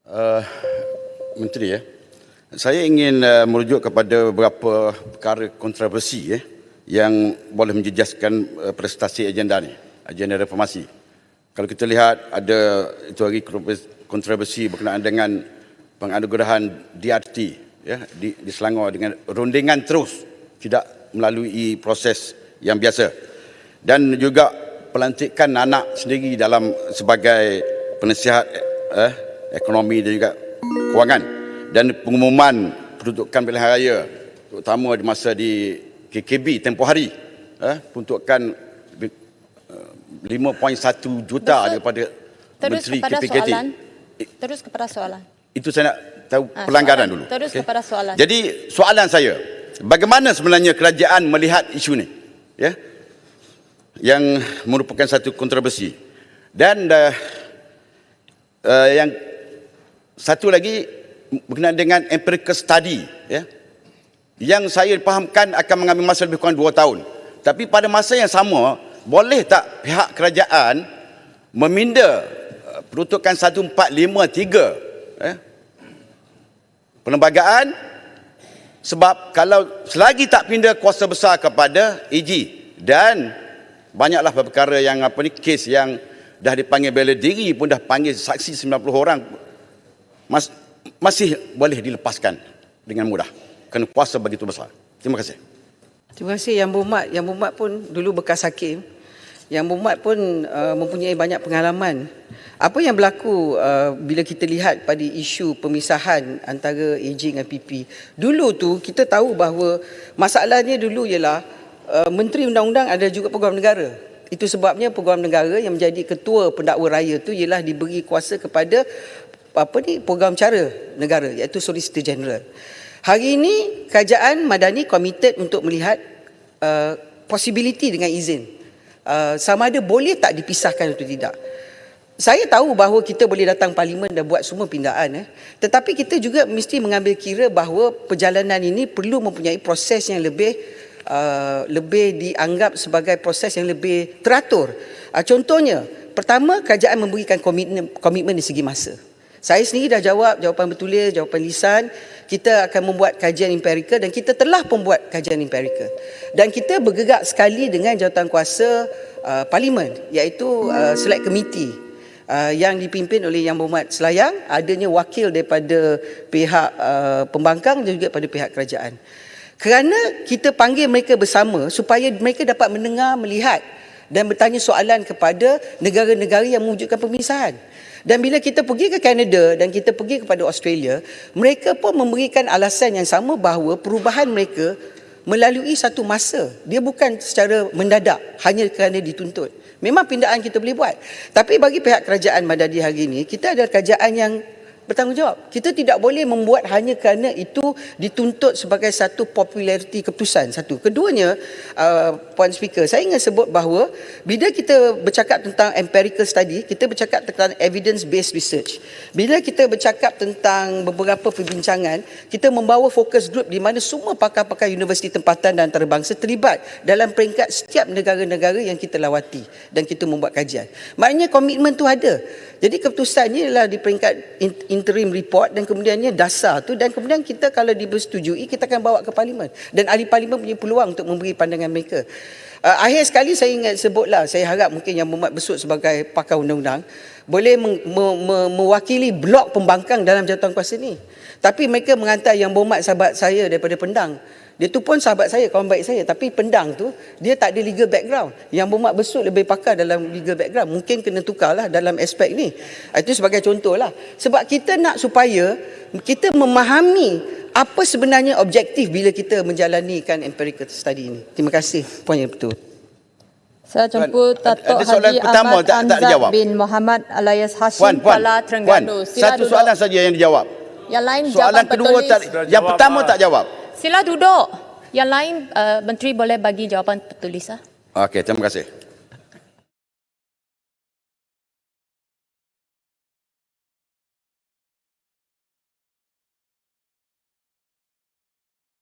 Uh, Menteri, saya ingin merujuk kepada beberapa perkara kontroversi yang boleh menjejaskan prestasi agenda ni, agenda reformasi. Kalau kita lihat ada itu lagi kontroversi berkenaan dengan penganugerahan DRT di Selangor dengan rundingan terus, tidak melalui proses yang biasa, dan juga pelantikan anak sendiri dalam sebagai penasihat ekonomi dan juga kewangan, dan pengumuman peruntukan pilihan raya terutama di masa di KKB tempoh hari peruntukan 5.1 juta daripada Menteri KPKT. Terus kepada soalan. Itu saya nak tahu pelanggaran dulu. Terus kepada soalan. Jadi soalan saya, bagaimana sebenarnya kerajaan melihat isu ni? Yang merupakan satu kontroversi. Dan yang satu lagi berkenaan dengan empirical study, yang saya fahamkan akan mengambil masa lebih kurang 2 tahun. Tapi pada masa yang sama, boleh tak pihak kerajaan meminda peruntukan 1453 perlembagaan, sebab kalau selagi tak pindah kuasa besar kepada AG, dan banyaklah perkara yang kes yang dah dipanggil bela diri pun dah panggil saksi 90 orang, masih boleh dilepaskan dengan mudah kerana kuasa begitu besar. Terima kasih. Terima kasih Yang Berhormat. Yang Berhormat pun dulu bekas hakim. Yang Berhormat pun mempunyai banyak pengalaman. Apa yang berlaku bila kita lihat pada isu pemisahan antara AG dengan PP. Dulu tu kita tahu bahawa masalahnya dulu ialah Menteri Undang-Undang ada juga Peguam Negara. Itu sebabnya Peguam Negara yang menjadi ketua pendakwa raya tu ialah diberi kuasa kepada Peguam Cara Negara, iaitu Solicitor General. Hari ini Kerajaan Madani komited untuk melihat possibility dengan izin. Sama ada boleh tak dipisahkan atau tidak. Saya tahu bahawa kita boleh datang parlimen dan buat semua pindaan, tetapi kita juga mesti mengambil kira bahawa perjalanan ini perlu mempunyai proses yang lebih dianggap sebagai proses yang lebih teratur. Contohnya, pertama, kerajaan memberikan komitmen di segi masa. Saya sendiri dah jawab jawapan bertulis, jawapan lisan. Kita akan membuat kajian empirikal dan kita telah membuat kajian empirikal. Dan kita bergerak sekali dengan jawatankuasa parlimen, iaitu select committee yang dipimpin oleh Yang Berhormat Selayang, adanya wakil daripada pihak pembangkang dan juga daripada pihak kerajaan. Kerana kita panggil mereka bersama supaya mereka dapat mendengar, melihat dan bertanya soalan kepada negara-negara yang mewujudkan pemisahan. Dan bila kita pergi ke Kanada dan kita pergi kepada Australia, mereka pun memberikan alasan yang sama bahawa perubahan mereka melalui satu masa. Dia bukan secara mendadak hanya kerana dituntut. Memang pindaan kita boleh buat. Tapi bagi pihak kerajaan Madani hari ini, kita adalah kerajaan yang bertanggungjawab. Kita tidak boleh membuat hanya kerana itu dituntut sebagai satu populariti keputusan. Satu. Keduanya, Puan Speaker, saya ingin sebut bahawa bila kita bercakap tentang empirical study, kita bercakap tentang evidence-based research. Bila kita bercakap tentang beberapa perbincangan, kita membawa fokus group di mana semua pakar-pakar universiti tempatan dan antarabangsa terlibat dalam peringkat setiap negara-negara yang kita lawati dan kita membuat kajian. Maknanya komitmen tu ada. Jadi keputusannya ialah di peringkat interim report dan kemudiannya dasar tu, dan kemudian kita kalau dipersetujui kita akan bawa ke parlimen dan ahli parlimen punya peluang untuk memberi pandangan mereka. Akhir sekali saya ingat sebutlah, saya harap mungkin Yang Berhormat Besut sebagai pakar undang-undang boleh mewakili blok pembangkang dalam jawatankuasa ni. Tapi mereka menghantar Yang Berhormat sahabat saya daripada Pendang. Dia tu pun sahabat saya, kawan baik saya, tapi Pendang tu dia tak ada legal background. Yang Berhormat Besut lebih pakar dalam legal background. Mungkin kena tukarlah dalam aspek ni. Itu sebagai contohlah. Sebab kita nak supaya kita memahami apa sebenarnya objektif bila kita menjalanikan empirical study ini. Terima kasih, Puan Yang Betul. Saya jemput Datuk Haji Ahmad Anzad bin Muhammad alias Hashim Kuala Terengganu. Satu soalan saja yang dijawab. Yang lain soalan kedua yang pertama tak jawab. Sila duduk. Yang lain Menteri boleh bagi jawapan tertulis. Okey, terima kasih.